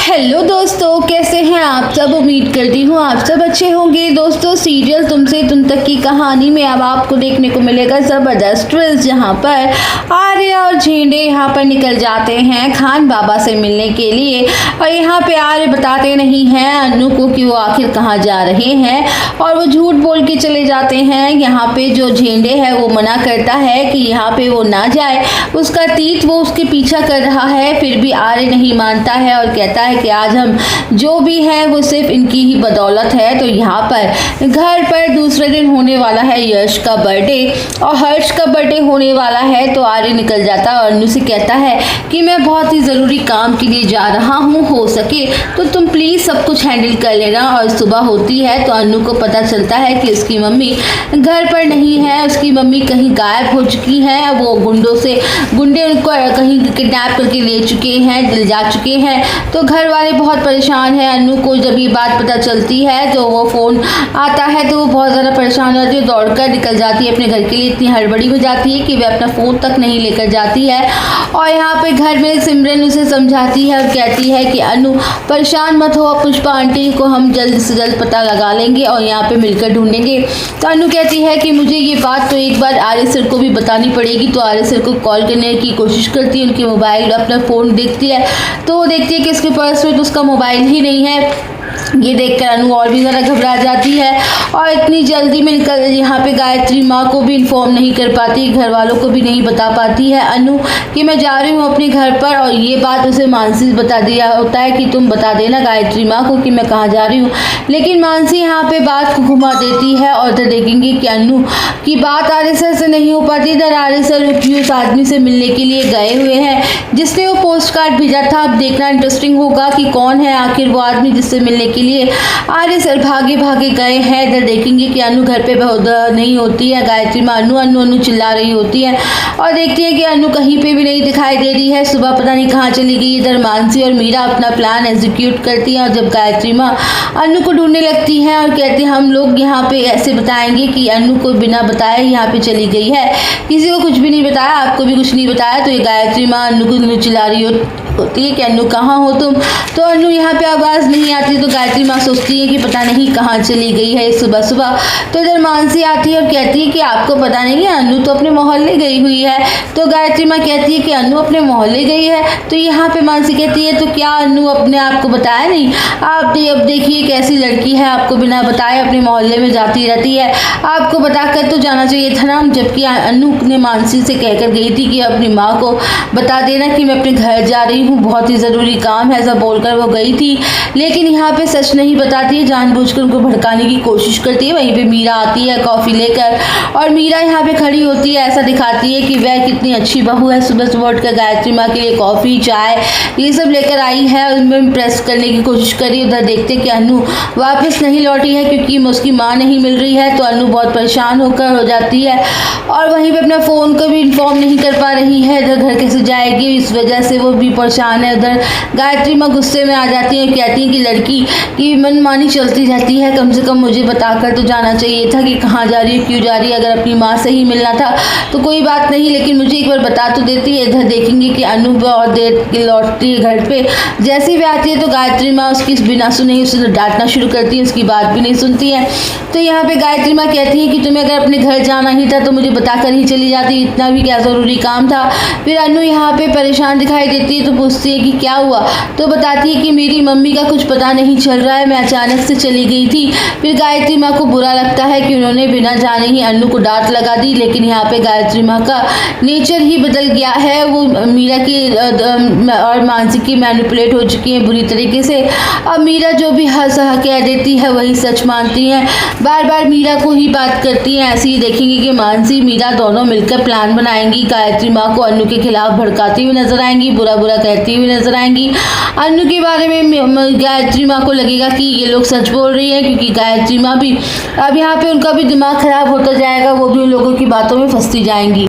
Hello दोस्तों, कैसे हैं आप सब। उम्मीद करती हूँ आप सब अच्छे होंगे। दोस्तों, सीरियल तुमसे तुम तक की कहानी में अब आपको देखने को मिलेगा ज़बरदस्त ट्विस्ट, जहाँ पर आर्या और झेंडे यहाँ पर निकल जाते हैं खान बाबा से मिलने के लिए। और यहाँ पे आर्य बताते नहीं हैं अन्नू को कि वो आखिर कहाँ जा रहे हैं, और वो झूठ बोल के चले जाते हैं। यहाँ पे जो झेंडे है वो मना करता है कि यहाँ पे वो ना जाए, उसका तीत वो उसके पीछा कर रहा है। फिर भी आर्य नहीं मानता है और कहता है कि आज हम जो भी हैं वो सिर्फ इनकी ही बदौलत है। तो यहाँ पर घर पर दूसरे दिन होने वाला है यश का बर्थडे, और हर्ष का बर्थडे होने वाला है। तो आर्य निकल जाता है और अन्नू से कहता है कि मैं बहुत ही ज़रूरी काम के लिए जा रहा हूँ, हो सके तो तुम प्लीज़ सब कुछ हैंडल कर लेना। और सुबह होती है तो अन्नू को पता चलता है कि उसकी मम्मी घर पर नहीं है, उसकी मम्मी कहीं गायब हो चुकी हैं। वो गुंडे उनको कहीं किडनैप करके ले चुके हैं, ले जा चुके हैं। तो घर वाले बहुत परेशान हैं। अन्नू को जब ये बात पता चलती है तो वो फ़ोन आता है तो वो बहुत ज़्यादा परेशान हो जाती है, दौड़कर निकल जाती है अपने घर के लिए। इतनी हड़बड़ी हो जाती है कि वह अपना फ़ोन तक नहीं लेकर जाती है। और यहाँ पे घर में सिमरन उसे समझाती है और कहती है कि अन्नू परेशान मत हो, पुष्पा आंटी को हम जल्द से जल्द पता लगा लेंगे और यहाँ पे मिलकर ढूंढेंगे। तो अन्नू कहती है कि मुझे ये बात तो एक बार आर्य सर को भी बतानी पड़ेगी। तो आर्य सर को कॉल करने की कोशिश करती है, उनकी मोबाइल अपना फ़ोन देखती है तो वो देखती है कि इसके पर्स में तो उसका मोबाइल ही नहीं है। ये देखकर अनु और भी ज़्यादा घबरा जाती है और इतनी जल्दी में निकल यहाँ पे गायत्री माँ को भी इन्फॉर्म नहीं कर पाती, घर वालों को भी नहीं बता पाती है अनु कि मैं जा रही हूँ अपने घर पर। और ये बात उसे मानसी बता दिया होता है कि तुम बता देना गायत्री माँ को कि मैं कहाँ जा रही हूँ। लेकिन मानसी यहाँ पे बात को घुमा देती है और इधर देखेंगे कि अनु की बात आर्य सर से नहीं हो पाती। इधर आर्य सर उस आदमी से मिलने के लिए गए हुए हैं जिसने वो पोस्ट कार्ड भेजा था। अब देखना इंटरेस्टिंग होगा कि कौन है आखिर वो आदमी जिससे मिलने के लिए आर्य सर भागे भागे गए हैं। इधर देखेंगे कि अनु घर पे नहीं होती है। गायत्री माँ अनु अनु अनु चिल्ला रही होती है और देखती है कि अनु कहीं पे भी नहीं दिखाई दे रही है। सुबह पता नहीं कहाँ चली गई। इधर मानसी और मीरा अपना प्लान एग्जीक्यूट करती हैं और जब गायत्री माँ अनु को ढूंढने लगती हैं और कहती है हम लोग यहाँ पे ऐसे बताएंगे कि अनु को बिना बताए यहाँ पे चली गई है, किसी को कुछ भी नहीं बताया, आपको भी कुछ नहीं बताया। तो ये गायत्री माँ अनु को चिल्ला रही होती है कि अनु कहाँ हो तुम। तो अनु यहाँ पे आवाज़ नहीं आती। तो गायत्री माँ सोचती है कि पता नहीं कहाँ चली गई है सुबह सुबह। तो इधर मानसी आती है और कहती है कि आपको पता नहीं है अनु तो अपने मोहल्ले गई हुई है। तो गायत्री माँ कहती है कि अनु अपने मोहल्ले गई है। तो यहाँ पे मानसी कहती है तो क्या अनु अपने आप को बताया नहीं, आप अब देखिए कैसी लड़की है, आपको बिना बताए अपने मोहल्ले में जाती रहती है, आपको बताकर तो जाना चाहिए था ना। जबकि अनु ने मानसी से कहकर गई थी कि अपनी माँ को बता देना कि मैं अपने घर जा रही हूँ, बहुत ही ज़रूरी काम है, ऐसा बोलकर वो गई थी। लेकिन यहाँ पे सच नहीं बताती है, जानबूझकर उनको भड़काने की कोशिश करती है। वहीं पे मीरा आती है कॉफ़ी लेकर और मीरा यहाँ पे खड़ी होती है, ऐसा दिखाती है कि वह कितनी अच्छी बहू है, सुबह सुबह उठकर गायत्री माँ के लिए कॉफ़ी चाय ये सब लेकर आई है, उनमें इम्प्रेस करने की कोशिश करी। उधर देखते कि अनु वापस नहीं लौटी है क्योंकि उसकी माँ नहीं मिल रही है। तो अनु बहुत परेशान होकर हो जाती है और वहीं पे अपना फ़ोन को भी इन्फॉर्म नहीं कर पा रही है। इधर घर कैसे जाएगी, इस वजह से वो भी परेशान है। उधर गायत्री माँ गुस्से में आ जाती है, कहती है कि लड़की की मनमानी चलती रहती है, कम से कम मुझे बताकर तो जाना चाहिए था कि कहाँ जा रही है, क्यों जा रही है। अगर अपनी माँ से ही मिलना था तो कोई बात नहीं, लेकिन मुझे एक बार बता तो देती है। इधर देखेंगे कि अनु बहुत देर लौटती है घर पे। जैसे भी आती है तो गायत्री माँ उसकी बिना सुने ही उसे डांटना शुरू करती है, उसकी बात भी नहीं सुनती है। तो यहाँ पे गायत्री माँ कहती है कि तुम्हें अगर अपने घर जाना ही था तो मुझे बताकर ही चली जाती, इतना भी क्या ज़रूरी काम था। फिर अनु यहाँ पे परेशान दिखाई देती है तो पूछती है कि क्या हुआ। तो बताती है कि मेरी मम्मी का कुछ पता नहीं चल रहा है, मैं अचानक से चली गई थी। फिर गायत्री माँ को बुरा लगता है कि उन्होंने बिना जाने ही अनु को डांट लगा दी। लेकिन यहाँ पे गायत्री माँ का नेचर ही बदल गया है, वो मीरा की और मानसी की मैनिपुलेट हो चुकी है बुरी तरीके से। अब मीरा जो भी कह देती है वही सच मानती हैं, बार बार मीरा को ही बात करती हैं। ऐसे ही देखेंगे कि मानसी मीरा दोनों मिलकर प्लान बनाएंगी, गायत्री माँ को अनु के खिलाफ भड़काती हुई नजर आएंगी, बुरा बुरा कहती हुई नजर आएंगी। अनु के बारे में गायत्री माँ को लगेगा कि ये लोग सच बोल रही हैं, क्योंकि गायत्री माँ भी अब यहाँ पे उनका भी दिमाग खराब होता जाएगा, वो भी उन लोगों की बातों में फंसती जाएंगी।